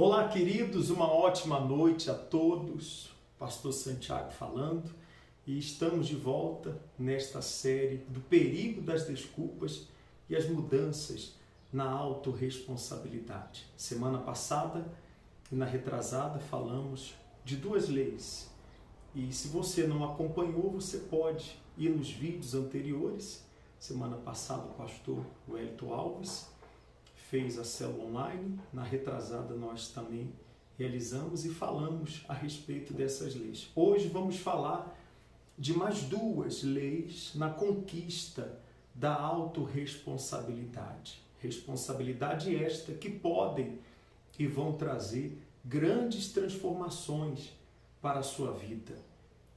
Olá, queridos, uma ótima noite a todos. Pastor Santiago falando e estamos de volta nesta série do perigo das desculpas e as mudanças na autorresponsabilidade. Semana passada e na retrasada falamos de duas leis e se você não acompanhou, você pode ir nos vídeos anteriores. Semana passada o pastor Wellington Alves fez a célula online, na retrasada nós também realizamos e falamos a respeito dessas leis. Hoje vamos falar de mais duas leis na conquista da autorresponsabilidade. Responsabilidade esta que podem e vão trazer grandes transformações para a sua vida.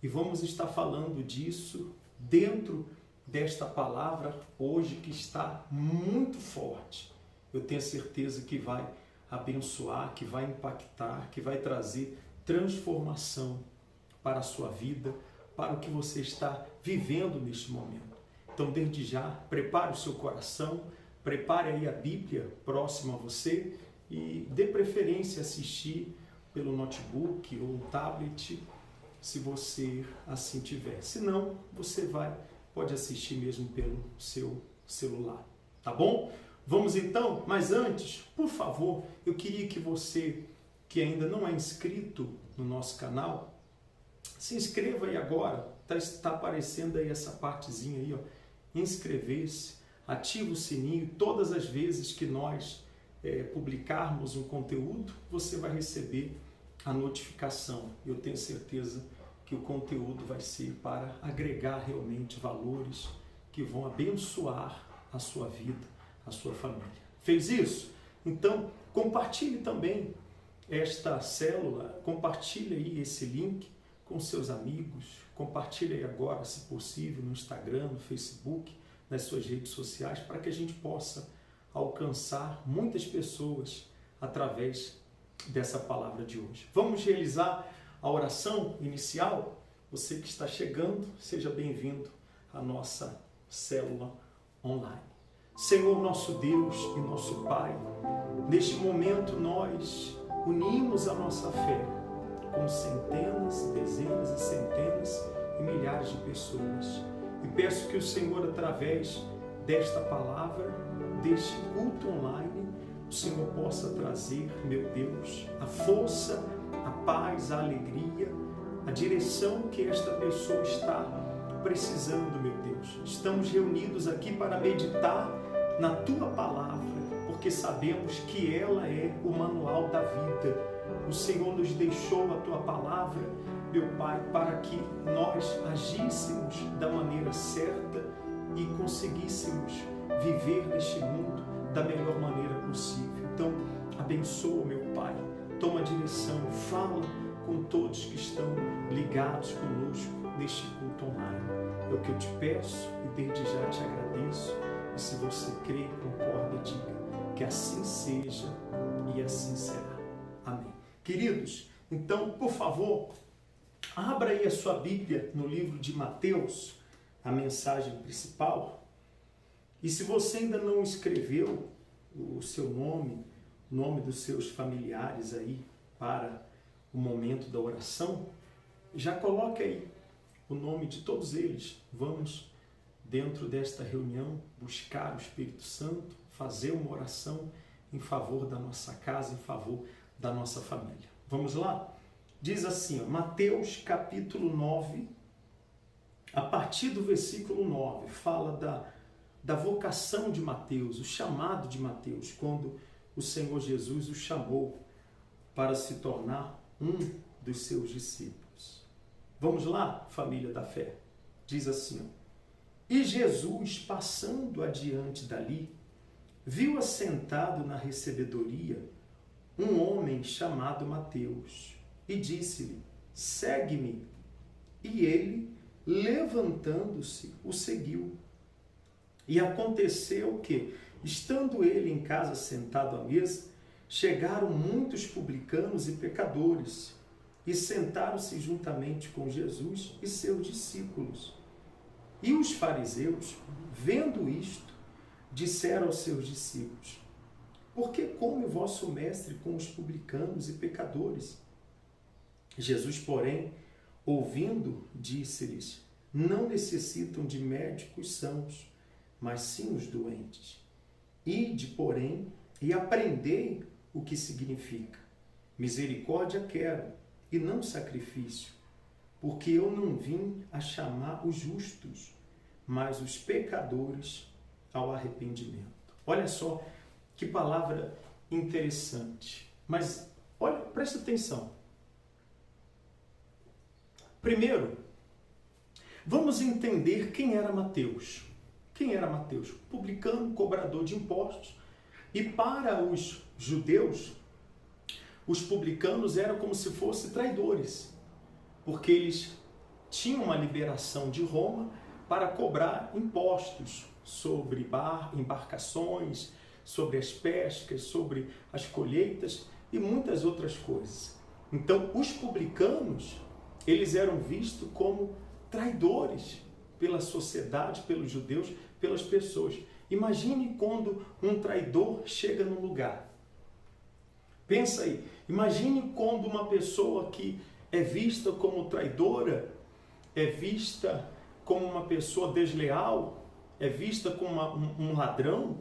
E vamos estar falando disso dentro desta palavra hoje que está muito forte. Eu tenho certeza que vai abençoar, que vai impactar, que vai trazer transformação para a sua vida, para o que você está vivendo neste momento. Então, desde já, prepare o seu coração, prepare aí a Bíblia próxima a você e dê preferência a assistir pelo notebook ou tablet, se você assim tiver. Se não, você pode assistir mesmo pelo seu celular, tá bom? Vamos então, mas antes, por favor, eu queria que você, que ainda não é inscrito no nosso canal, se inscreva aí agora, está aparecendo aí essa partezinha aí, ó, inscrever-se, ativa o sininho, todas as vezes que nós publicarmos um conteúdo, você vai receber a notificação. Eu tenho certeza que o conteúdo vai ser para agregar realmente valores que vão abençoar a sua vida, a sua família. Fez isso? Então, compartilhe também esta célula, compartilhe aí esse link com seus amigos, compartilhe aí agora, se possível, no Instagram, no Facebook, nas suas redes sociais, para que a gente possa alcançar muitas pessoas através dessa palavra de hoje. Vamos realizar a oração inicial? Você que está chegando, seja bem-vindo à nossa célula online. Senhor, nosso Deus e nosso Pai, neste momento nós unimos a nossa fé com centenas, dezenas e centenas e milhares de pessoas. E peço que o Senhor, através desta palavra, deste culto online, o Senhor possa trazer, meu Deus, a força, a paz, a alegria, a direção que esta pessoa está precisando, meu Deus. Estamos reunidos aqui para meditar na Tua Palavra, porque sabemos que ela é o manual da vida. O Senhor nos deixou a Tua Palavra, meu Pai, para que nós agíssemos da maneira certa e conseguíssemos viver neste mundo da melhor maneira possível. Então, abençoa, meu Pai, toma a direção, fala com todos que estão ligados conosco neste culto online. É o que eu te peço e desde já te agradeço. E se você crê e concorda, diga que assim seja e assim será. Amém. Queridos, então, por favor, abra aí a sua Bíblia no livro de Mateus, a mensagem principal. E se você ainda não escreveu o seu nome, o nome dos seus familiares aí para o momento da oração, já coloque aí o nome de todos eles. Vamos, dentro desta reunião, buscar o Espírito Santo, fazer uma oração em favor da nossa casa, em favor da nossa família. Vamos lá? Diz assim, ó, Mateus capítulo 9, a partir do versículo 9, fala da vocação de Mateus, o chamado de Mateus, quando o Senhor Jesus o chamou para se tornar um dos seus discípulos. Vamos lá, família da fé? Diz assim, ó, e Jesus, passando adiante dali, viu assentado na recebedoria um homem chamado Mateus e disse-lhe, segue-me. E ele, levantando-se, o seguiu. E aconteceu que, estando ele em casa sentado à mesa, chegaram muitos publicanos e pecadores e sentaram-se juntamente com Jesus e seus discípulos. E os fariseus, vendo isto, disseram aos seus discípulos, Por que come o vosso mestre com os publicanos e pecadores? Jesus, porém, ouvindo, disse-lhes: não necessitam de médicos sãos, mas sim os doentes. Ide, porém, e aprendei o que significa: misericórdia quero, e não sacrifício, porque eu não vim a chamar os justos, mas os pecadores ao arrependimento. Olha só que palavra interessante. Mas olha, presta atenção. Primeiro, vamos entender quem era Mateus. Quem era Mateus? Publicano, cobrador de impostos. E para os judeus, os publicanos eram como se fossem traidores, porque eles tinham uma liberação de Roma para cobrar impostos sobre embarcações, sobre as pescas, sobre as colheitas e muitas outras coisas. Então, os publicanos, eles eram vistos como traidores pela sociedade, pelos judeus, pelas pessoas. Imagine quando um traidor chega num lugar. Pensa aí, imagine quando uma pessoa que é vista como traidora, é vista como uma pessoa desleal, é vista como um ladrão,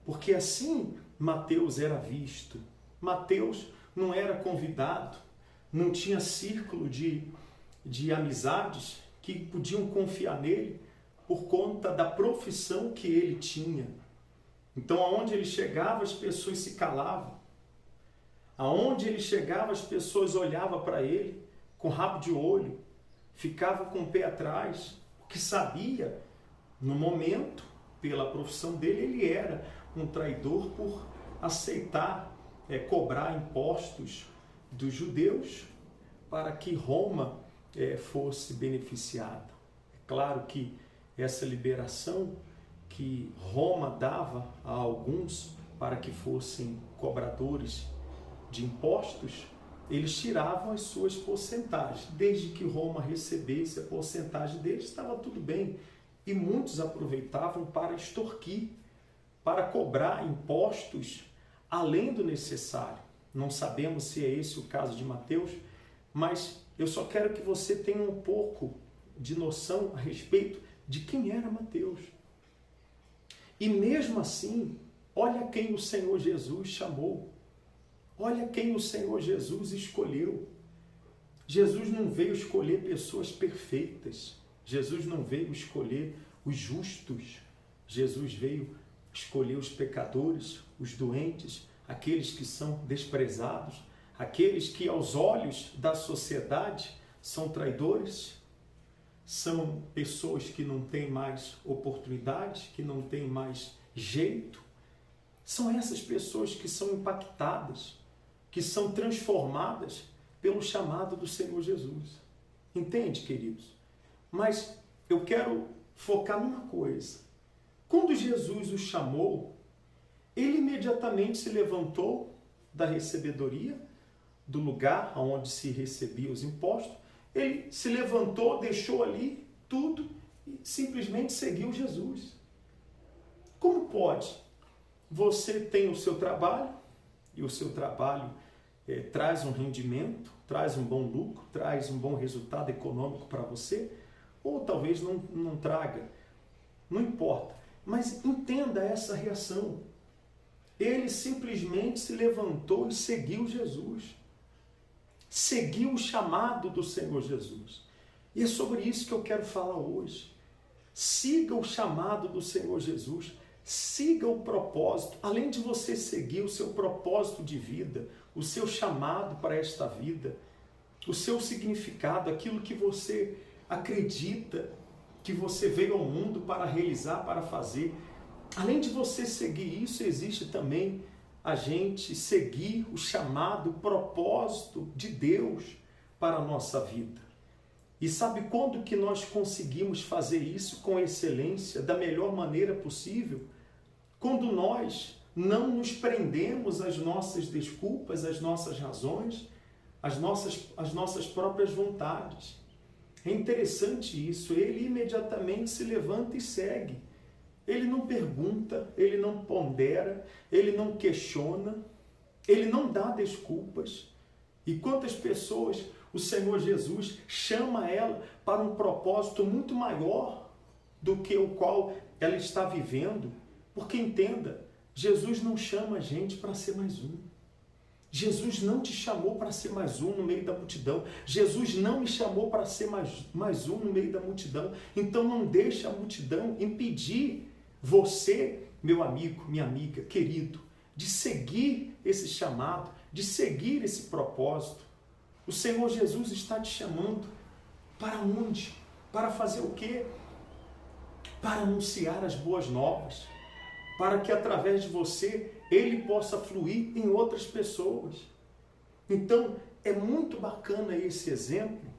porque assim Mateus era visto. Mateus não era convidado, não tinha círculo de amizades que podiam confiar nele por conta da profissão que ele tinha. Então, aonde ele chegava, as pessoas se calavam. Aonde ele chegava, as pessoas olhavam para ele com rabo de olho, ficavam com o pé atrás, porque sabia, no momento, pela profissão dele, ele era um traidor por aceitar cobrar impostos dos judeus para que Roma fosse beneficiada. É claro que essa liberação que Roma dava a alguns para que fossem cobradores de impostos, eles tiravam as suas porcentagens. Desde que Roma recebesse a porcentagem deles, estava tudo bem. E muitos aproveitavam para extorquir, para cobrar impostos além do necessário. Não sabemos se é esse o caso de Mateus, mas eu só quero que você tenha um pouco de noção a respeito de quem era Mateus. E mesmo assim, olha quem o Senhor Jesus chamou. Olha quem o Senhor Jesus escolheu. Jesus não veio escolher pessoas perfeitas. Jesus não veio escolher os justos. Jesus veio escolher os pecadores, os doentes, aqueles que são desprezados, aqueles que aos olhos da sociedade são traidores, são pessoas que não têm mais oportunidade, que não têm mais jeito. São essas pessoas que são impactadas, que são transformadas pelo chamado do Senhor Jesus. Entende, queridos? Mas eu quero focar numa coisa. Quando Jesus o chamou, ele imediatamente se levantou da recebedoria, do lugar onde se recebia os impostos. Ele se levantou, deixou ali tudo e simplesmente seguiu Jesus. Como pode? Você tem o seu trabalho e o seu trabalho traz um rendimento, traz um bom lucro, traz um bom resultado econômico para você, ou talvez não traga, não importa. Mas entenda essa reação. Ele simplesmente se levantou e seguiu Jesus. Seguiu o chamado do Senhor Jesus. E é sobre isso que eu quero falar hoje. Siga o chamado do Senhor Jesus. Siga o propósito. Além de você seguir o seu propósito de vida, o seu chamado para esta vida, o seu significado, aquilo que você acredita que você veio ao mundo para realizar, para fazer. Além de você seguir isso, existe também a gente seguir o chamado, o propósito de Deus para a nossa vida. E sabe quando que nós conseguimos fazer isso com excelência, da melhor maneira possível? Quando nós não nos prendemos às nossas desculpas, às nossas razões, às nossas próprias vontades. É interessante isso, ele imediatamente se levanta e segue. Ele não pergunta, ele não pondera, ele não questiona, ele não dá desculpas. E quantas pessoas o Senhor Jesus chama ela para um propósito muito maior do que o qual ela está vivendo? Porque entenda, Jesus não chama a gente para ser mais um. Jesus não te chamou para ser mais um no meio da multidão. Jesus não me chamou para ser mais um no meio da multidão. Então não deixe a multidão impedir você, meu amigo, minha amiga, querido, de seguir esse chamado, de seguir esse propósito. O Senhor Jesus está te chamando para onde? Para fazer o quê? Para anunciar as boas novas, para que através de você ele possa fluir em outras pessoas. Então, é muito bacana esse exemplo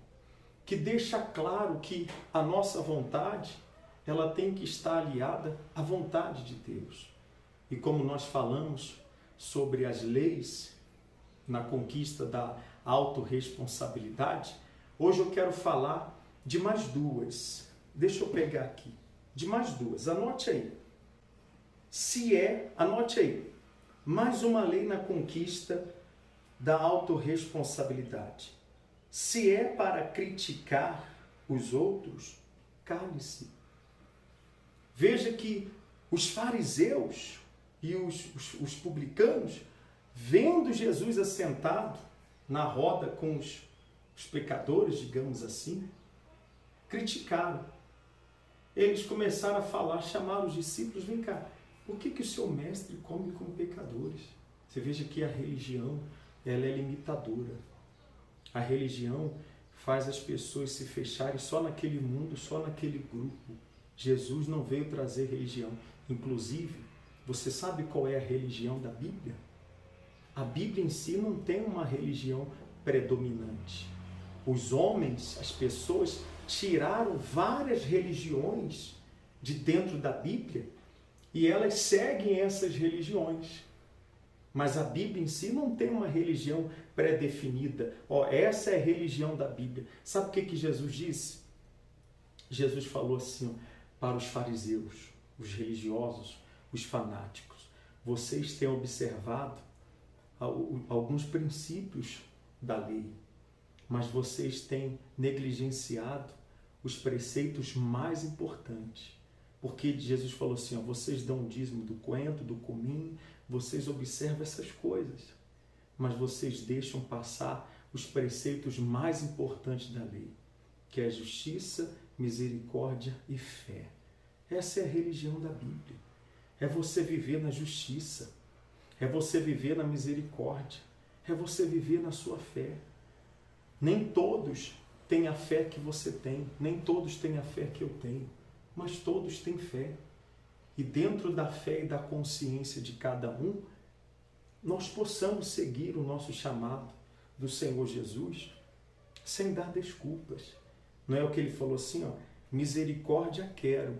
que deixa claro que a nossa vontade, ela tem que estar aliada à vontade de Deus. E como nós falamos sobre as leis na conquista da autorresponsabilidade, hoje eu quero falar de mais duas. Deixa eu pegar aqui. De mais duas. Anote aí. Anote aí, mais uma lei na conquista da autorresponsabilidade. Se é para criticar os outros, cale-se. Veja que os fariseus e os publicanos, vendo Jesus assentado na roda com os pecadores, digamos assim, criticaram. Eles começaram a falar, chamaram os discípulos, vem cá, por que o seu mestre come com pecadores? Você veja que a religião, ela é limitadora. A religião faz as pessoas se fecharem só naquele mundo, só naquele grupo. Jesus não veio trazer religião. Inclusive, você sabe qual é a religião da Bíblia? A Bíblia em si não tem uma religião predominante. Os homens, as pessoas, tiraram várias religiões de dentro da Bíblia e elas seguem essas religiões. Mas a Bíblia em si não tem uma religião pré-definida. Essa é a religião da Bíblia. Sabe o que Jesus disse? Jesus falou assim para os fariseus, os religiosos, os fanáticos. Vocês têm observado alguns princípios da lei, mas vocês têm negligenciado os preceitos mais importantes. Porque Jesus falou assim, vocês dão o dízimo do coentro, do cominho, vocês observam essas coisas, mas vocês deixam passar os preceitos mais importantes da lei, que é a justiça, misericórdia e fé. Essa é a religião da Bíblia. É você viver na justiça, é você viver na misericórdia, é você viver na sua fé. Nem todos têm a fé que você tem, nem todos têm a fé que eu tenho, mas todos têm fé. E dentro da fé e da consciência de cada um, nós possamos seguir o nosso chamado do Senhor Jesus sem dar desculpas. Não é o que ele falou assim, misericórdia quero.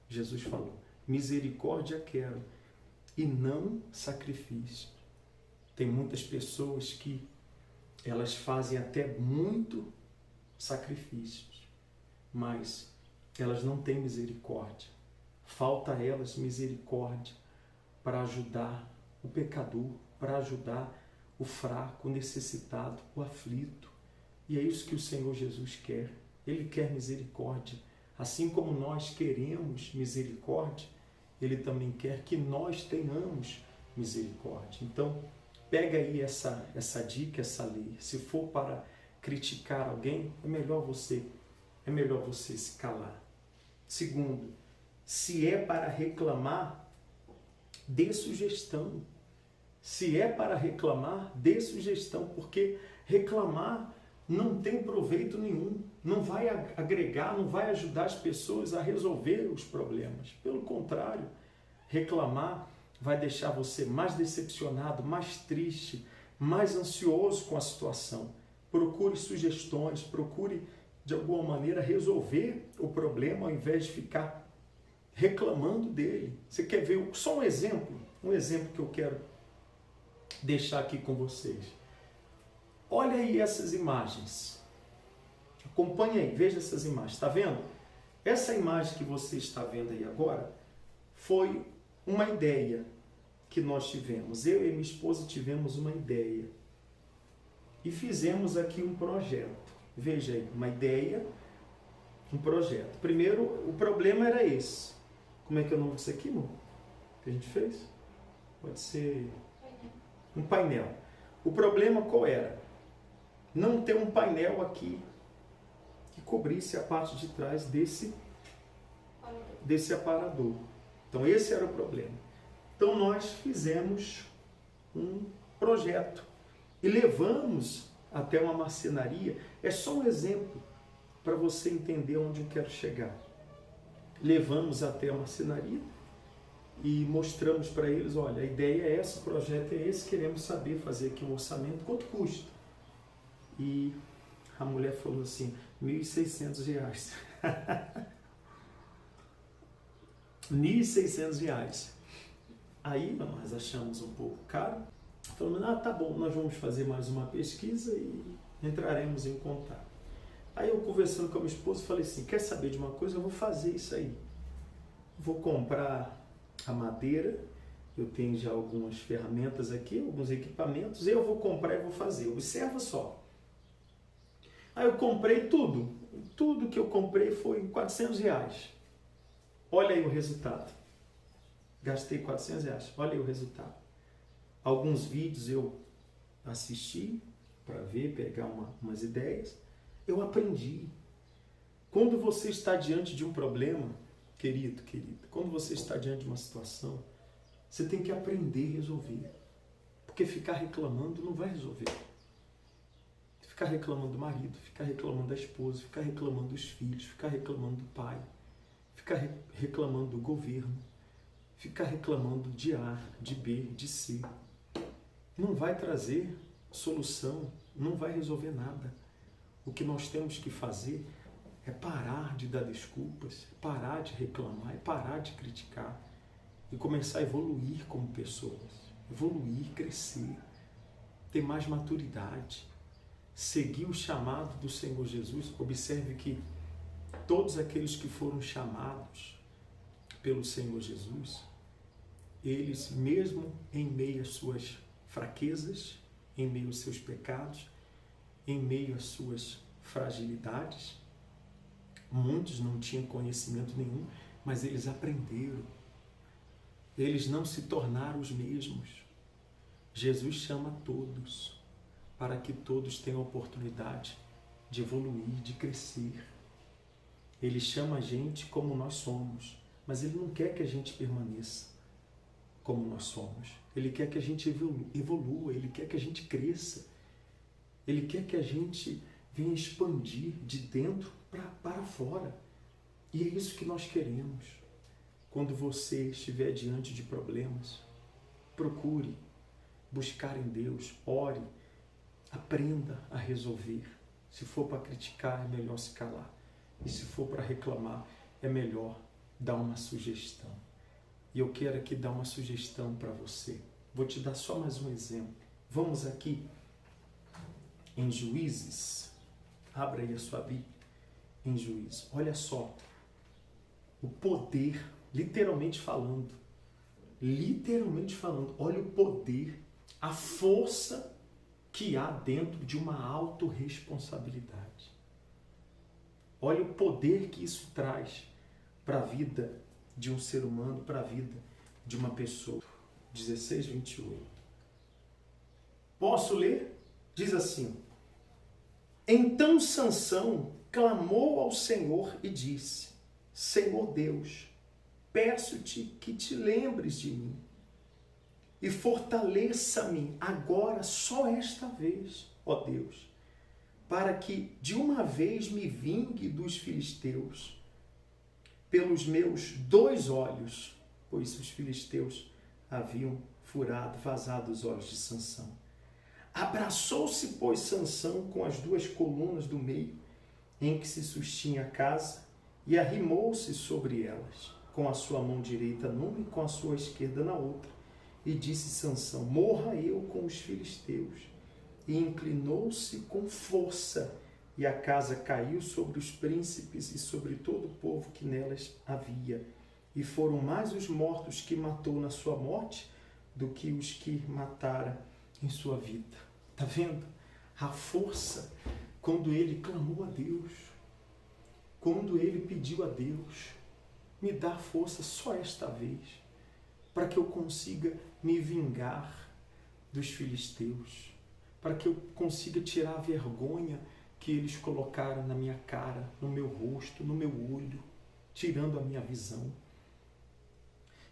Jesus falou, misericórdia quero e não sacrifício. Tem muitas pessoas que elas fazem até muito sacrifícios, mas elas não têm misericórdia. Falta a elas misericórdia para ajudar o pecador, para ajudar o fraco, o necessitado, o aflito. E é isso que o Senhor Jesus quer. Ele quer misericórdia. Assim como nós queremos misericórdia, Ele também quer que nós tenhamos misericórdia. Então, pega aí essa dica, essa lei. Se for para criticar alguém, é melhor você se calar. Segundo, se é para reclamar, dê sugestão. Se é para reclamar, dê sugestão, porque reclamar não tem proveito nenhum, não vai agregar, não vai ajudar as pessoas a resolver os problemas. Pelo contrário, reclamar vai deixar você mais decepcionado, mais triste, mais ansioso com a situação. Procure sugestões, procure de alguma maneira resolver o problema ao invés de ficar reclamando dele. Você quer ver só um exemplo que eu quero deixar aqui com vocês. Olha aí essas imagens. Acompanhe aí, veja essas imagens. Está vendo? Essa imagem que você está vendo aí agora foi uma ideia que nós tivemos. Eu e minha esposa tivemos uma ideia. E fizemos aqui um projeto. Veja aí, uma ideia, um projeto. Primeiro, o problema era esse. Como é que é o nome disso aqui, amor? Que a gente fez? Pode ser um painel. O problema qual era? Não ter um painel aqui que cobrisse a parte de trás desse aparador. Então esse era o problema. Então nós fizemos um projeto e levamos até uma marcenaria. É só um exemplo para você entender onde eu quero chegar. Levamos até a marcenaria e mostramos para eles, olha, a ideia é essa, o projeto é esse, queremos saber fazer aqui um orçamento, quanto custa? E a mulher falou assim, R$1.600. R$1.600. Aí nós achamos um pouco caro, falamos, tá bom, nós vamos fazer mais uma pesquisa e entraremos em contato. Aí eu conversando com a minha esposa, falei assim, quer saber de uma coisa? Eu vou fazer isso aí. Vou comprar a madeira, eu tenho já algumas ferramentas aqui, alguns equipamentos, eu vou comprar e vou fazer. Observa só. Aí eu comprei tudo. Tudo que eu comprei foi R$400. Olha aí o resultado. Gastei R$400. Olha aí o resultado. Alguns vídeos eu assisti para ver, pegar umas ideias. Eu aprendi. Quando você está diante de um problema, querido, querida, quando você está diante de uma situação, você tem que aprender a resolver. Porque ficar reclamando não vai resolver. Ficar reclamando do marido, ficar reclamando da esposa, ficar reclamando dos filhos, ficar reclamando do pai, ficar reclamando do governo, ficar reclamando de A, de B, de C. Não vai trazer solução, não vai resolver nada. O que nós temos que fazer é parar de dar desculpas, é parar de reclamar, é parar de criticar e começar a evoluir como pessoas, evoluir, crescer, ter mais maturidade, seguir o chamado do Senhor Jesus. Observe que todos aqueles que foram chamados pelo Senhor Jesus, eles mesmo em meio às suas fraquezas, em meio aos seus pecados, em meio às suas fragilidades, muitos não tinham conhecimento nenhum, mas eles aprenderam. Eles não se tornaram os mesmos. Jesus chama todos, para que todos tenham a oportunidade de evoluir, de crescer. Ele chama a gente como nós somos, mas Ele não quer que a gente permaneça como nós somos. Ele quer que a gente evolua, Ele quer que a gente cresça. Ele quer que a gente venha expandir de dentro para fora. E é isso que nós queremos. Quando você estiver diante de problemas, procure buscar em Deus, ore, aprenda a resolver. Se for para criticar, é melhor se calar. E se for para reclamar, é melhor dar uma sugestão. E eu quero aqui dar uma sugestão para você. Vou te dar só mais um exemplo. Vamos aqui em Juízes. Abra aí a sua Bíblia. Em Juízes. Olha só. O poder, literalmente falando, olha o poder, a força que há dentro de uma autorresponsabilidade. Olha o poder que isso traz para a vida de um ser humano, para a vida de uma pessoa. 16:28. Posso ler? Diz assim: Então Sansão clamou ao Senhor e disse: Senhor Deus, peço-te que te lembres de mim e fortaleça-me agora só esta vez, ó Deus, para que de uma vez me vingue dos filisteus pelos meus 2 olhos, pois os filisteus haviam vazado os olhos de Sansão. Abraçou-se, pois, Sansão com as 2 colunas do meio em que se sustinha a casa e arrimou-se sobre elas, com a sua mão direita numa e com a sua esquerda na outra. E disse Sansão: morra eu com os filisteus. E inclinou-se com força, e a casa caiu sobre os príncipes e sobre todo o povo que nelas havia. e foram mais os mortos que matou na sua morte do que os que mataram em sua vida. Está vendo? A força quando ele clamou a Deus, quando ele pediu a Deus, me dá força só esta vez, para que eu consiga me vingar dos filisteus, para que eu consiga tirar a vergonha que eles colocaram na minha cara, no meu rosto, no meu olho, tirando a minha visão.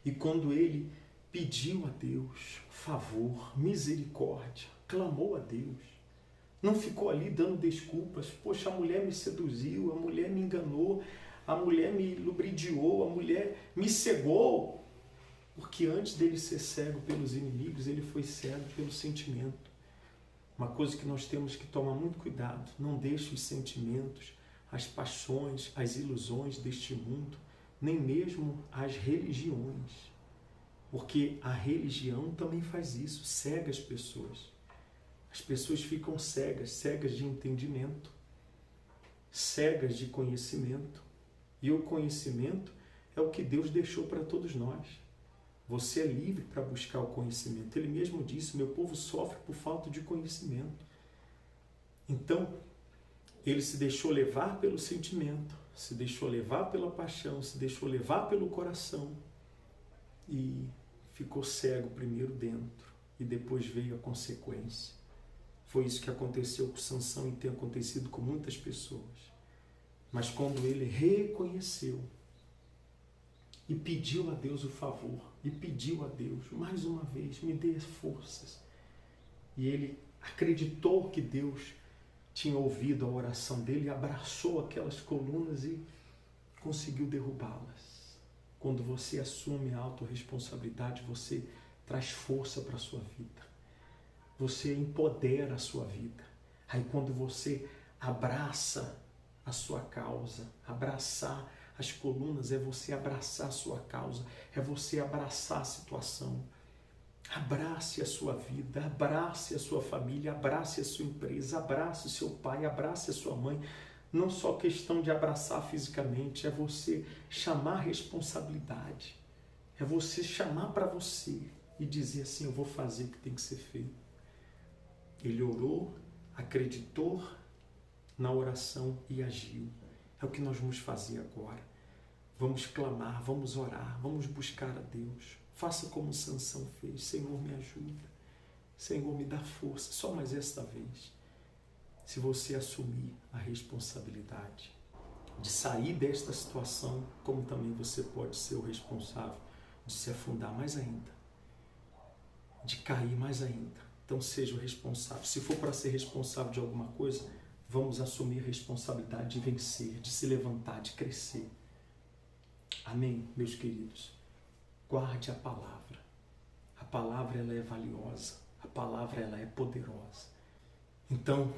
E quando ele pediu a Deus favor, misericórdia, clamou a Deus, não ficou ali dando desculpas. Poxa, a mulher me seduziu, a mulher me enganou, a mulher me lubridiou, a mulher me cegou. Porque antes dele ser cego pelos inimigos, ele foi cego pelo sentimento. Uma coisa que nós temos que tomar muito cuidado, não deixe os sentimentos, as paixões, as ilusões deste mundo, nem mesmo as religiões. Porque a religião também faz isso, cega as pessoas. As pessoas ficam cegas, cegas de entendimento, cegas de conhecimento. E o conhecimento é o que Deus deixou para todos nós. Você é livre para buscar o conhecimento. Ele mesmo disse, meu povo sofre por falta de conhecimento. Então, ele se deixou levar pelo sentimento, se deixou levar pela paixão, se deixou levar pelo coração e ficou cego primeiro dentro e depois veio a consequência. Foi isso que aconteceu com Sansão e tem acontecido com muitas pessoas. Mas quando ele reconheceu e pediu a Deus o favor, e pediu a Deus, mais uma vez, me dê forças. E ele acreditou que Deus tinha ouvido a oração dele, abraçou aquelas colunas e conseguiu derrubá-las. Quando você assume a autorresponsabilidade, você traz força para a sua vida. Você empodera a sua vida. Aí quando você abraça a sua causa, abraçar as colunas é você abraçar a sua causa, é você abraçar a situação. Abrace a sua vida, abrace a sua família, abrace a sua empresa, abrace o seu pai, abrace a sua mãe. Não só questão de abraçar fisicamente, é você chamar a responsabilidade. É você chamar para você e dizer assim, eu vou fazer o que tem que ser feito. Ele orou, acreditou na oração e agiu. É o que nós vamos fazer agora. Vamos clamar, vamos orar, vamos buscar a Deus. Faça como Sansão fez. Senhor, me ajuda. Senhor, me dá força. Só mais esta vez. Se você assumir a responsabilidade de sair desta situação, como também você pode ser o responsável de se afundar mais ainda, de cair mais ainda. Então seja o responsável. Se for para ser responsável de alguma coisa, vamos assumir a responsabilidade de vencer, de se levantar, de crescer. Amém, meus queridos? Guarde a palavra. A palavra ela é valiosa. A palavra ela é poderosa. Então,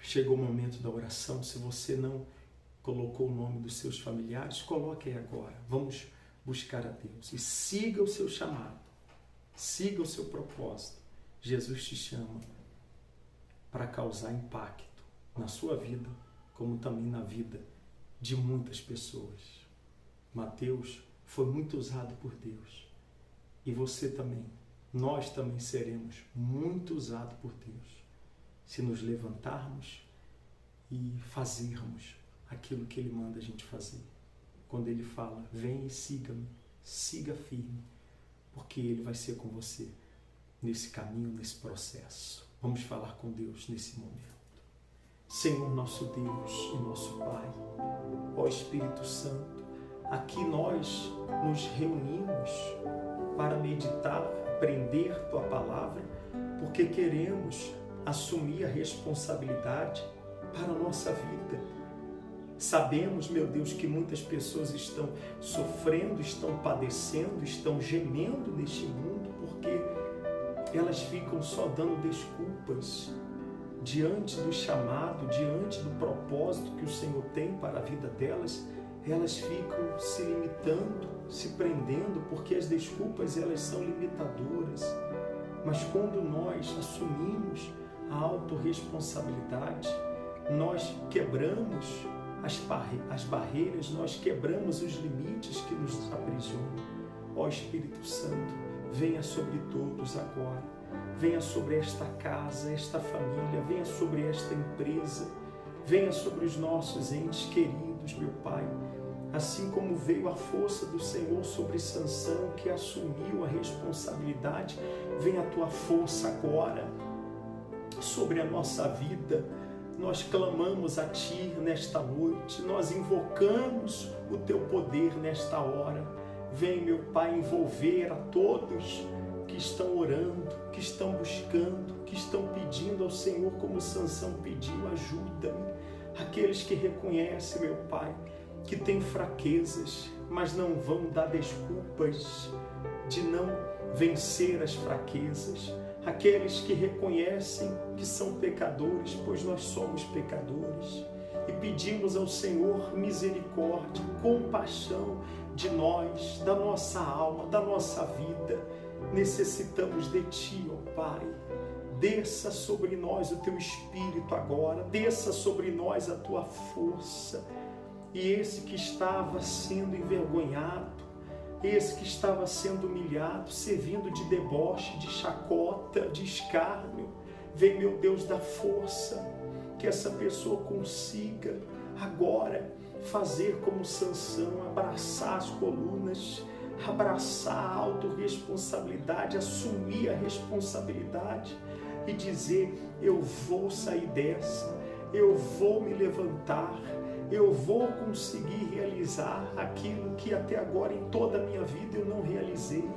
chegou o momento da oração. Se você não colocou o nome dos seus familiares, coloque aí agora. Vamos buscar a Deus. E siga o seu chamado. Siga o seu propósito. Jesus te chama para causar impacto na sua vida, como também na vida de muitas pessoas. Mateus foi muito usado por Deus. E você também, nós também seremos muito usados por Deus, se nos levantarmos e fazermos aquilo que Ele manda a gente fazer. Quando Ele fala, vem e siga-me, siga firme, porque Ele vai ser com você nesse caminho, nesse processo. Vamos falar com Deus nesse momento. Senhor, nosso Deus e nosso Pai, ó Espírito Santo, aqui nós nos reunimos para meditar, aprender Tua Palavra, porque queremos assumir a responsabilidade para a nossa vida. Sabemos, meu Deus, que muitas pessoas estão sofrendo, estão padecendo, estão gemendo neste mundo, porque elas ficam só dando desculpas diante do chamado, diante do propósito que o Senhor tem para a vida delas. Elas ficam se limitando, se prendendo, porque as desculpas elas são limitadoras. Mas quando nós assumimos a autorresponsabilidade, nós quebramos as barreiras, nós quebramos os limites que nos aprisionam. Ó Espírito Santo, venha sobre todos agora. Venha sobre esta casa, esta família, venha sobre esta empresa, venha sobre os nossos entes queridos, meu Pai. Assim como veio a força do Senhor sobre Sansão, que assumiu a responsabilidade, venha a tua força agora sobre a nossa vida. Nós clamamos a Ti nesta noite, nós invocamos o Teu poder nesta hora. Vem, meu Pai, envolver a todos que estão orando, que estão buscando, que estão pedindo ao Senhor como Sansão pediu, ajuda-me. Aqueles que reconhecem, meu Pai, que têm fraquezas, mas não vão dar desculpas de não vencer as fraquezas. Aqueles que reconhecem que são pecadores, pois nós somos pecadores. E pedimos ao Senhor misericórdia, compaixão de nós, da nossa alma, da nossa vida. Necessitamos de Ti, ó Pai. Desça sobre nós o Teu Espírito agora, desça sobre nós a Tua força. E esse que estava sendo envergonhado, esse que estava sendo humilhado, servindo de deboche, de chacota, de escárnio, vem, meu Deus, da força, que essa pessoa consiga agora fazer como Sansão, abraçar as colunas, abraçar a autorresponsabilidade, assumir a responsabilidade e dizer: eu vou sair dessa, eu vou me levantar, eu vou conseguir realizar aquilo que até agora em toda a minha vida eu não realizei.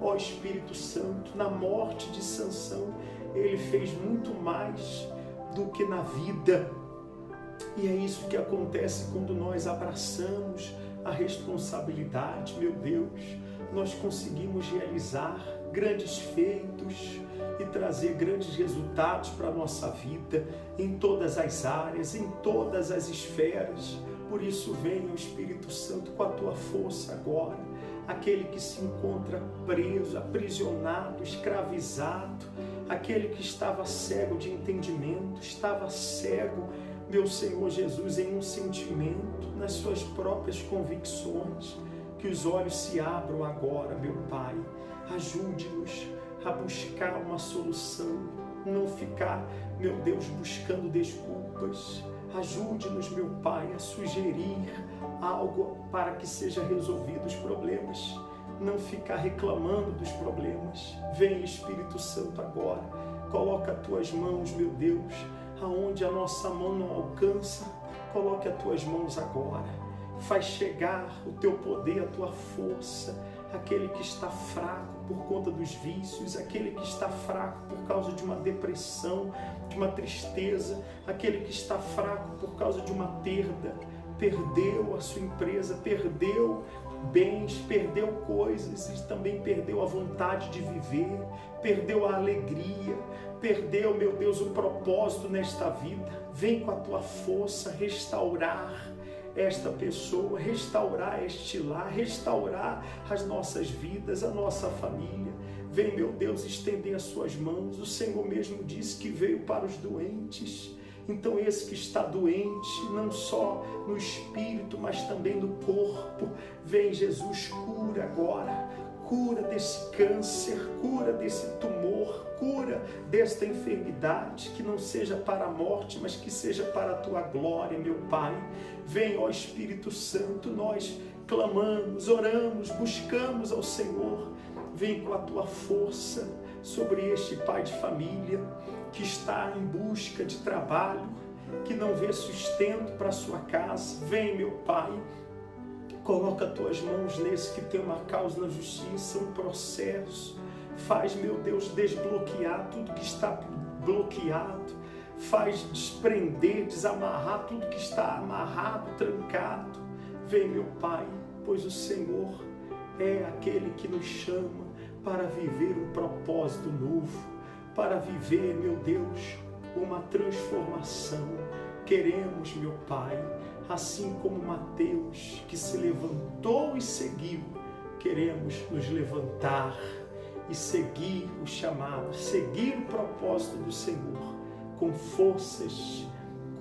Ó Espírito Santo, na morte de Sansão, ele fez muito mais do que na vida. E é isso que acontece quando nós abraçamos a responsabilidade, meu Deus. Nós conseguimos realizar grandes feitos e trazer grandes resultados para a nossa vida, em todas as áreas, em todas as esferas. Por isso, venha o Espírito Santo com a tua força agora. Aquele que se encontra preso, aprisionado, escravizado, aquele que estava cego de entendimento, estava cego, meu Senhor Jesus, em um sentimento, nas suas próprias convicções, que os olhos se abram agora, meu Pai. Ajude-nos a buscar uma solução, não ficar, meu Deus, buscando desculpas. Ajude-nos, meu Pai, a sugerir algo para que seja resolvido os problemas, não ficar reclamando dos problemas. Vem, Espírito Santo, agora, coloca as tuas mãos, meu Deus, aonde a nossa mão não alcança, coloque as tuas mãos agora. Faz chegar o teu poder, a tua força, aquele que está fraco por conta dos vícios, aquele que está fraco por causa de uma depressão, de uma tristeza, aquele que está fraco por causa de uma perda, perdeu a sua empresa, perdeu bens, perdeu coisas e também perdeu a vontade de viver, perdeu a alegria, perdeu, meu Deus, o propósito nesta vida. Vem com a tua força restaurar esta pessoa, restaurar este lar, restaurar as nossas vidas, a nossa família. Vem, meu Deus, estender as suas mãos. O Senhor mesmo disse que veio para os doentes. Então esse que está doente, não só no espírito, mas também no corpo, vem, Jesus, cura agora. Cura desse câncer, cura desse tumor, cura desta enfermidade, que não seja para a morte, mas que seja para a tua glória, meu Pai. Vem, ó Espírito Santo, nós clamamos, oramos, buscamos ao Senhor. Vem com a tua força sobre este pai de família que está em busca de trabalho, que não vê sustento para a sua casa. Vem, meu Pai. Coloca as tuas mãos nesse que tem uma causa na justiça, um processo. Faz, meu Deus, desbloquear tudo que está bloqueado. Faz desprender, desamarrar tudo que está amarrado, trancado. Vem, meu Pai, pois o Senhor é aquele que nos chama para viver um propósito novo, para viver, meu Deus, uma transformação. Queremos, meu Pai, assim como Mateus, que se levantou e seguiu, queremos nos levantar e seguir o chamado, seguir o propósito do Senhor, com forças,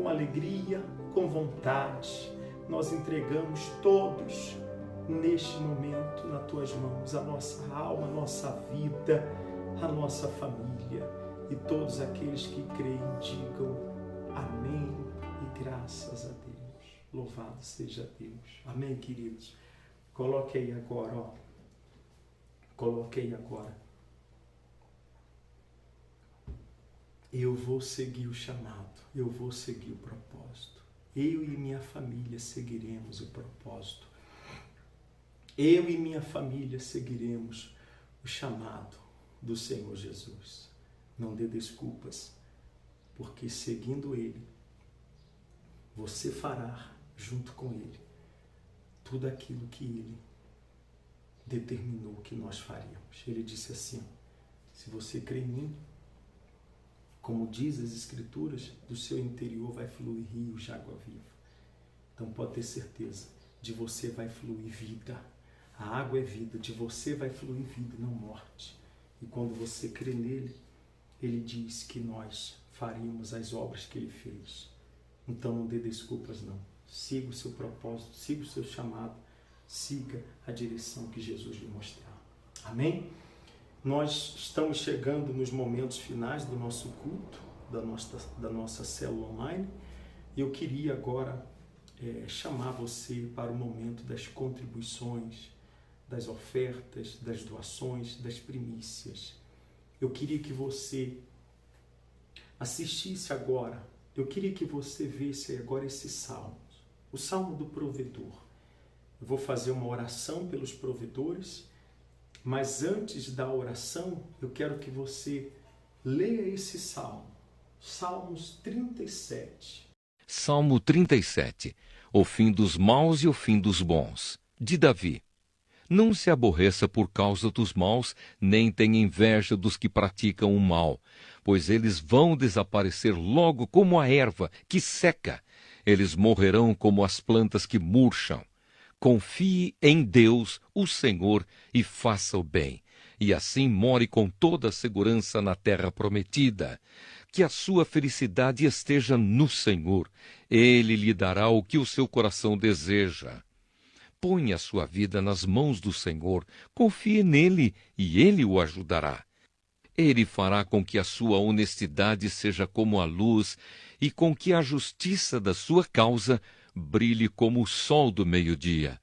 com alegria, com vontade, nós entregamos todos neste momento nas tuas mãos, a nossa alma, a nossa vida, a nossa família, e todos aqueles que creem digam amém e graças a Deus. Louvado seja Deus. Amém, queridos? Coloque aí agora, ó. Coloque aí agora. Eu vou seguir o chamado, eu vou seguir o propósito. Eu e minha família seguiremos o propósito. Eu e minha família seguiremos o chamado do Senhor Jesus. Não dê desculpas, porque seguindo Ele, você fará junto com Ele tudo aquilo que Ele determinou que nós faríamos. Ele disse assim: se você crê em mim, como diz as Escrituras, do seu interior vai fluir rios de água viva. Então pode ter certeza, de você vai fluir vida. A água é vida, de você vai fluir vida, não morte. E quando você crê nele, ele diz que nós faríamos as obras que ele fez. Então não dê desculpas não. Siga o seu propósito, siga o seu chamado, siga a direção que Jesus lhe mostrar. Amém? Nós estamos chegando nos momentos finais do nosso culto, da nossa célula online, e eu queria agora chamar você para o momento das contribuições, das ofertas, das doações, das primícias. Eu queria que você assistisse agora, eu queria que você visse agora esse salmo, o salmo do provedor. Eu vou fazer uma oração pelos provedores, mas antes da oração, eu quero que você leia esse salmo, Salmos 37. Salmo 37, o fim dos maus e o fim dos bons, de Davi. Não se aborreça por causa dos maus, nem tenha inveja dos que praticam o mal, pois eles vão desaparecer logo como a erva que seca. Eles morrerão como as plantas que murcham. Confie em Deus, o Senhor, e faça o bem, e assim more com toda a segurança na terra prometida. Que a sua felicidade esteja no Senhor. Ele lhe dará o que o seu coração deseja. Põe a sua vida nas mãos do Senhor, confie nele e ele o ajudará. Ele fará com que a sua honestidade seja como a luz e com que a justiça da sua causa brilhe como o sol do meio-dia.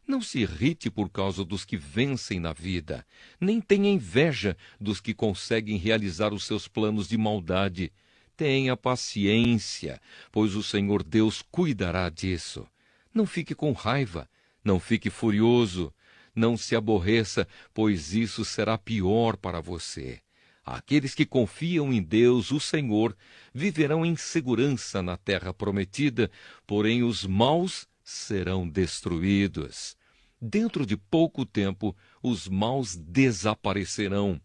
Não se irrite por causa dos que vencem na vida, nem tenha inveja dos que conseguem realizar os seus planos de maldade. Tenha paciência, pois o Senhor Deus cuidará disso. Não fique com raiva. Não fique furioso, não se aborreça, pois isso será pior para você. Aqueles que confiam em Deus, o Senhor, viverão em segurança na terra prometida, porém os maus serão destruídos. Dentro de pouco tempo, os maus desaparecerão.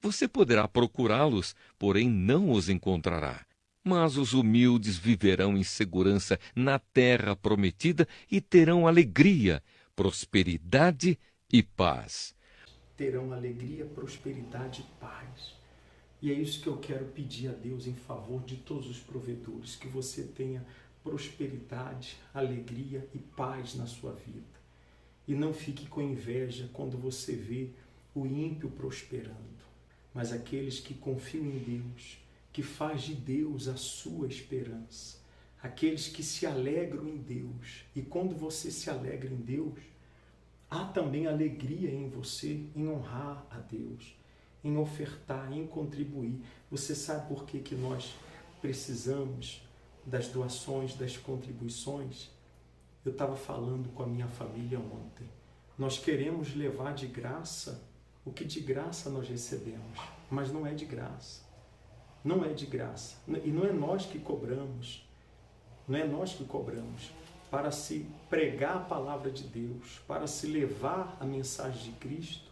Você poderá procurá-los, porém não os encontrará. Mas os humildes viverão em segurança na terra prometida e terão alegria, prosperidade e paz. Terão alegria, prosperidade e paz. E é isso que eu quero pedir a Deus em favor de todos os provedores, que você tenha prosperidade, alegria e paz na sua vida. E não fique com inveja quando você vê o ímpio prosperando, mas aqueles que confiam em Deus, que faz de Deus a sua esperança, aqueles que se alegram em Deus. E quando você se alegra em Deus, há também alegria em você, em honrar a Deus, em ofertar, em contribuir. Você sabe por que nós precisamos das doações, das contribuições? Eu estava falando com a minha família ontem. Nós queremos levar de graça o que de graça nós recebemos, mas não é de graça. Não é de graça. E não é nós que cobramos. Não é nós que cobramos. Para se pregar a palavra de Deus, para se levar a mensagem de Cristo,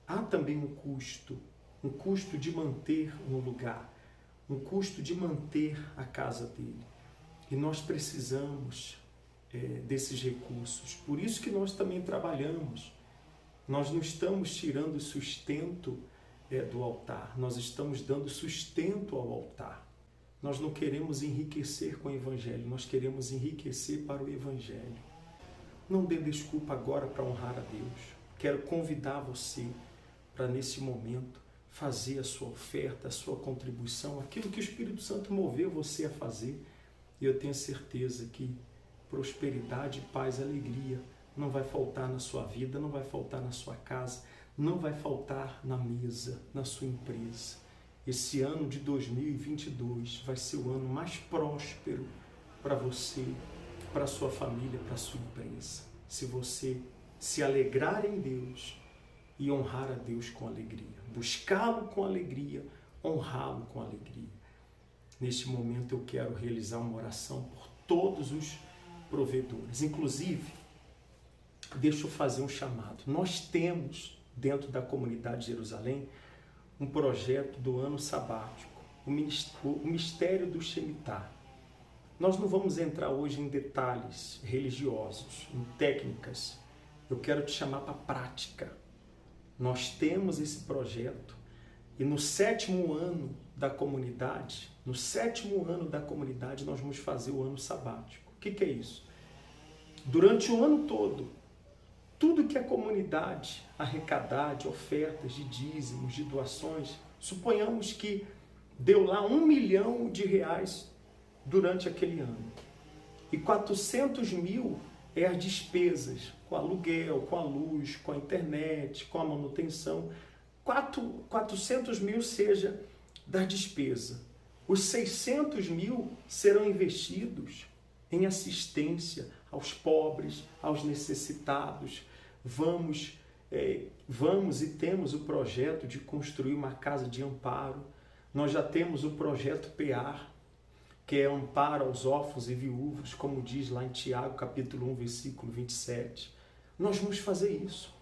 há também um custo de manter um lugar, um custo de manter a casa dele. E nós precisamos desses recursos. Por isso que nós também trabalhamos. Nós não estamos tirando sustento do altar, nós estamos dando sustento ao altar. Nós não queremos enriquecer com o Evangelho, nós queremos enriquecer para o Evangelho. Não dê desculpa agora para honrar a Deus. Quero convidar você para, nesse momento, fazer a sua oferta, a sua contribuição, aquilo que o Espírito Santo moveu você a fazer. E eu tenho certeza que prosperidade, paz, alegria não vai faltar na sua vida, não vai faltar na sua casa, não vai faltar na mesa, na sua empresa. Esse ano de 2022 vai ser o ano mais próspero para você, para a sua família, para a sua empresa. Se você se alegrar em Deus e honrar a Deus com alegria. Buscá-lo com alegria, honrá-lo com alegria. Neste momento eu quero realizar uma oração por todos os provedores. Inclusive, deixa eu fazer um chamado. Nós temos, dentro da comunidade de Jerusalém, um projeto do ano sabático, o Mistério do Shemitah. Nós não vamos entrar hoje em detalhes religiosos, em técnicas. Eu quero te chamar para a prática. Nós temos esse projeto e no 7º ano da comunidade, nós vamos fazer o ano sabático. O que é isso? Durante o ano todo, tudo que a comunidade arrecadar de ofertas, de dízimos, de doações, suponhamos que deu lá R$1 milhão durante aquele ano. E 400 mil é as despesas, com aluguel, com a luz, com a internet, com a manutenção. 400 mil seja da despesa. Os 600 mil serão investidos em assistência aos pobres, aos necessitados. Vamos e temos o projeto de construir uma casa de amparo. Nós já temos o projeto PEAR, que é amparo aos órfãos e viúvos, como diz lá em Tiago, capítulo 1, versículo 27. Nós vamos fazer isso.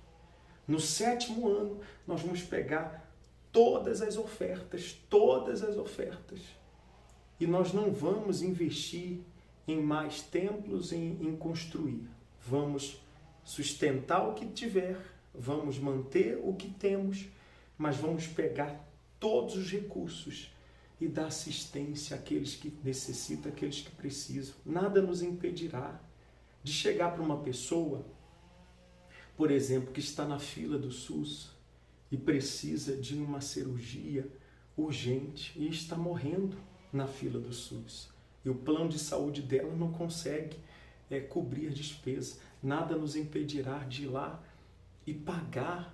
No 7º ano, nós vamos pegar todas as ofertas, e nós não vamos investir em mais templos, em construir. Vamos sustentar o que tiver, vamos manter o que temos, mas vamos pegar todos os recursos e dar assistência àqueles que necessitam, àqueles que precisam. Nada nos impedirá de chegar para uma pessoa, por exemplo, que está na fila do SUS e precisa de uma cirurgia urgente e está morrendo na fila do SUS. E o plano de saúde dela não consegue cobrir a despesa. Nada nos impedirá de ir lá e pagar,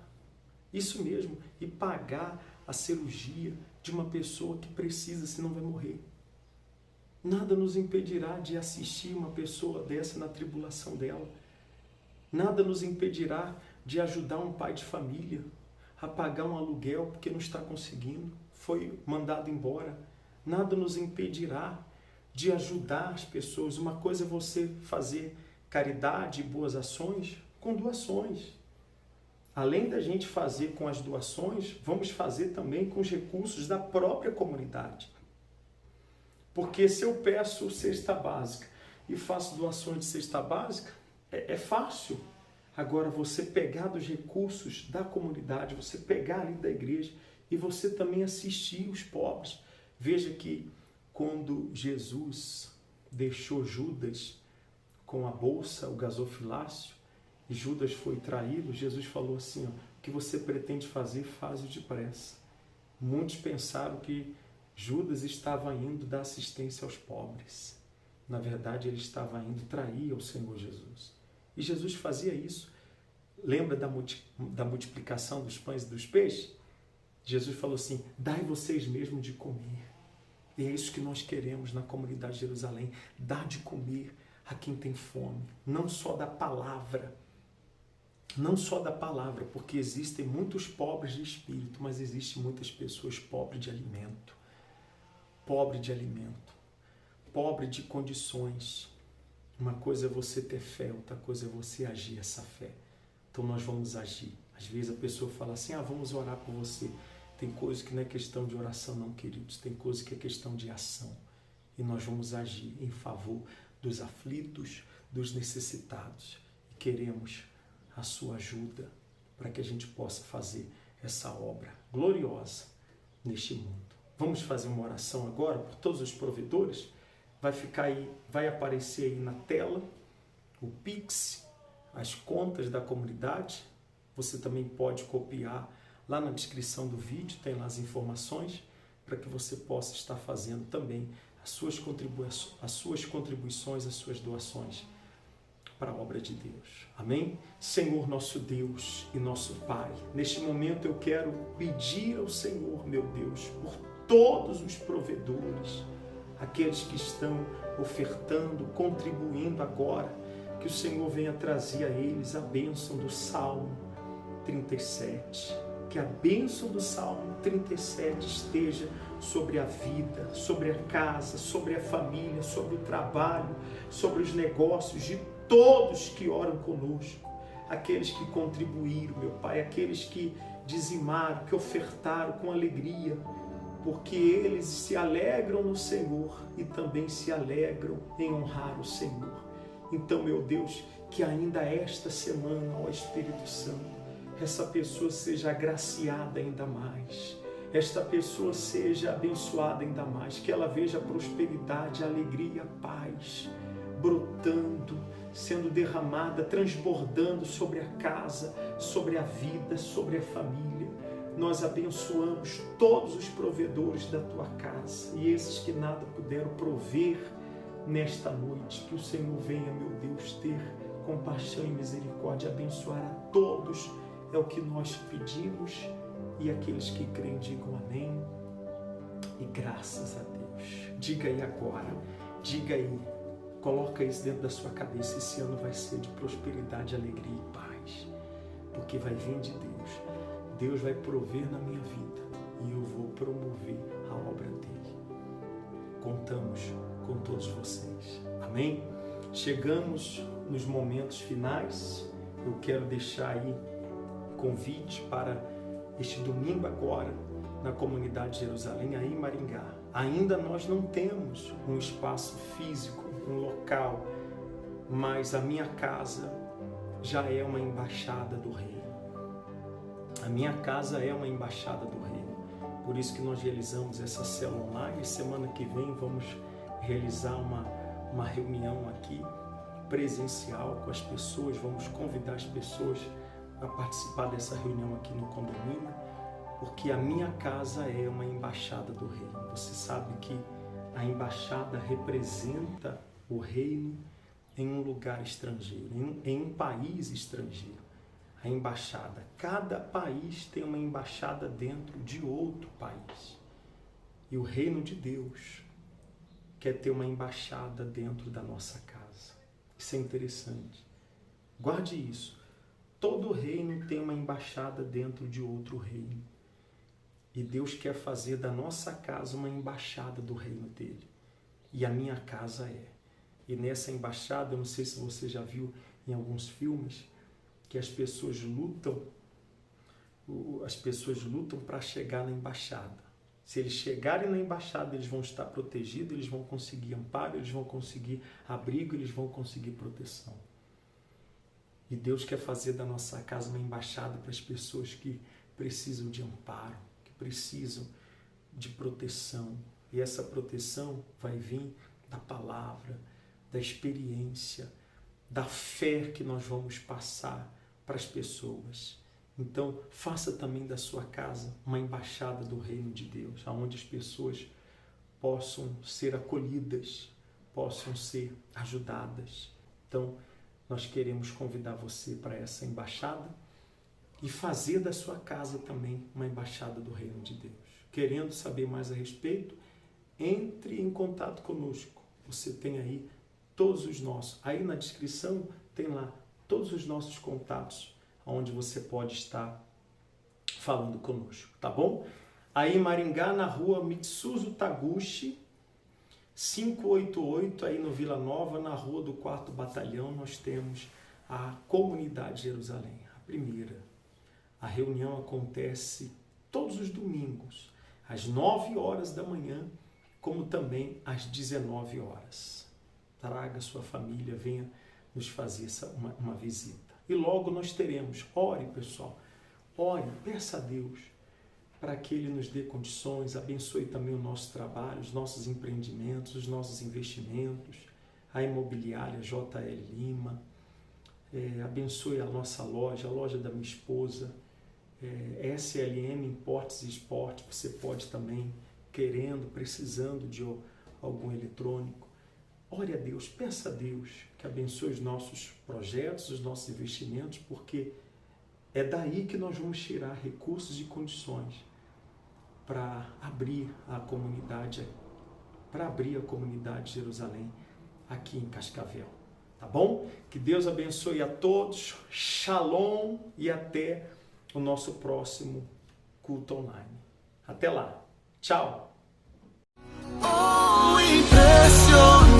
isso mesmo, e pagar a cirurgia de uma pessoa que precisa, senão vai morrer. Nada nos impedirá de assistir uma pessoa dessa na tribulação dela. Nada nos impedirá de ajudar um pai de família a pagar um aluguel porque não está conseguindo, foi mandado embora. Nada nos impedirá de ajudar as pessoas. Uma coisa é você fazer caridade e boas ações com doações. Além da gente fazer com as doações, vamos fazer também com os recursos da própria comunidade. Porque se eu peço cesta básica e faço doações de cesta básica, é fácil. Agora, você pegar dos recursos da comunidade, você pegar ali da igreja e você também assistir os pobres. Veja que quando Jesus deixou Judas com a bolsa, o gasofilácio, e Judas foi traído, Jesus falou assim, ó, o que você pretende fazer, faz-o depressa. Muitos pensaram que Judas estava indo dar assistência aos pobres. Na verdade, ele estava indo trair ao Senhor Jesus. E Jesus fazia isso. Lembra da multiplicação dos pães e dos peixes? Jesus falou assim, dai vocês mesmos de comer. E é isso que nós queremos na comunidade de Jerusalém, dar de comer a quem tem fome. Não só da palavra, porque existem muitos pobres de espírito, mas existem muitas pessoas pobres de alimento, pobre de condições. Uma coisa é você ter fé, outra coisa é você agir essa fé. Então nós vamos agir. Às vezes a pessoa fala assim, vamos orar por você. Tem coisa que não é questão de oração não, queridos. Tem coisa que é questão de ação. E nós vamos agir em favor dos aflitos, dos necessitados. E queremos a sua ajuda para que a gente possa fazer essa obra gloriosa neste mundo. Vamos fazer uma oração agora por todos os provedores. Vai ficar aí, vai aparecer aí na tela o Pix, as contas da comunidade. Você também pode copiar lá na descrição do vídeo, tem lá as informações para que você possa estar fazendo também as suas contribuições, as suas doações para a obra de Deus. Amém? Senhor nosso Deus e nosso Pai, neste momento eu quero pedir ao Senhor, meu Deus, por todos os provedores, aqueles que estão ofertando, contribuindo agora, que o Senhor venha trazer a eles a bênção do Salmo 37. Que a bênção do Salmo 37 esteja sobre a vida, sobre a casa, sobre a família, sobre o trabalho, sobre os negócios de todos que oram conosco. Aqueles que contribuíram, meu Pai, aqueles que dizimaram, que ofertaram com alegria, porque eles se alegram no Senhor e também se alegram em honrar o Senhor. Então, meu Deus, que ainda esta semana, ó Espírito Santo, essa pessoa seja agraciada ainda mais, esta pessoa seja abençoada ainda mais, que ela veja a prosperidade, a alegria, a paz brotando, sendo derramada, transbordando sobre a casa, sobre a vida, sobre a família. Nós abençoamos todos os provedores da tua casa e esses que nada puderam prover nesta noite. Que o Senhor venha, meu Deus, ter compaixão e misericórdia, abençoar a todos. É o que nós pedimos e aqueles que creem digam amém e graças a Deus. Diga aí agora, diga aí, coloca isso dentro da sua cabeça. Esse ano vai ser de prosperidade, alegria e paz, porque vai vir de Deus. Deus vai prover na minha vida e eu vou promover a obra dele. Contamos com todos vocês. Amém? Chegamos nos momentos finais. Eu quero deixar aí convite para este domingo agora na comunidade de Jerusalém, aí em Maringá. Ainda nós não temos um espaço físico, um local, mas a minha casa já é uma embaixada do Reino. A minha casa é uma embaixada do Reino. Por isso que nós realizamos essa célula online. Semana que vem vamos realizar uma reunião aqui presencial com as pessoas. Vamos convidar as pessoas a participar dessa reunião aqui no condomínio, porque a minha casa é uma embaixada do Reino. Você sabe que a embaixada representa o Reino em um lugar estrangeiro, em um país estrangeiro. A embaixada, cada país tem uma embaixada dentro de outro país. E o Reino de Deus quer ter uma embaixada dentro da nossa casa. Isso é interessante. Guarde isso. Todo reino tem uma embaixada dentro de outro reino. E Deus quer fazer da nossa casa uma embaixada do reino dele. E a minha casa é. E nessa embaixada, eu não sei se você já viu em alguns filmes, que as pessoas lutam para chegar na embaixada. Se eles chegarem na embaixada, eles vão estar protegidos, eles vão conseguir amparo, eles vão conseguir abrigo, eles vão conseguir proteção. E Deus quer fazer da nossa casa uma embaixada para as pessoas que precisam de amparo, que precisam de proteção. E essa proteção vai vir da palavra, da experiência, da fé que nós vamos passar para as pessoas. Então, faça também da sua casa uma embaixada do Reino de Deus, onde as pessoas possam ser acolhidas, possam ser ajudadas. Então, nós queremos convidar você para essa embaixada e fazer da sua casa também uma embaixada do Reino de Deus. Querendo saber mais a respeito, entre em contato conosco. Você tem aí todos os nossos. Aí na descrição tem lá todos os nossos contatos, onde você pode estar falando conosco, tá bom? Aí em Maringá, na rua Mitsuzo Taguchi, 588, aí no Vila Nova, na rua do 4º Batalhão, nós temos a Comunidade Jerusalém, a primeira. A reunião acontece todos os domingos, às 9 horas da manhã, como também às 19 horas. Traga sua família, venha nos fazer uma visita. E logo nós teremos, ore pessoal, ore, peça a Deus para que Ele nos dê condições, abençoe também o nosso trabalho, os nossos empreendimentos, os nossos investimentos, a imobiliária JL Lima, abençoe a nossa loja, a loja da minha esposa, SLM Importes e Esportes. Você pode também, querendo, precisando de algum eletrônico. Ore a Deus, peça a Deus que abençoe os nossos projetos, os nossos investimentos, porque é daí que nós vamos tirar recursos e condições para abrir a comunidade de Jerusalém aqui em Cascavel. Tá bom? Que Deus abençoe a todos. Shalom e até o nosso próximo culto online. Até lá. Tchau. Oh, impressionante.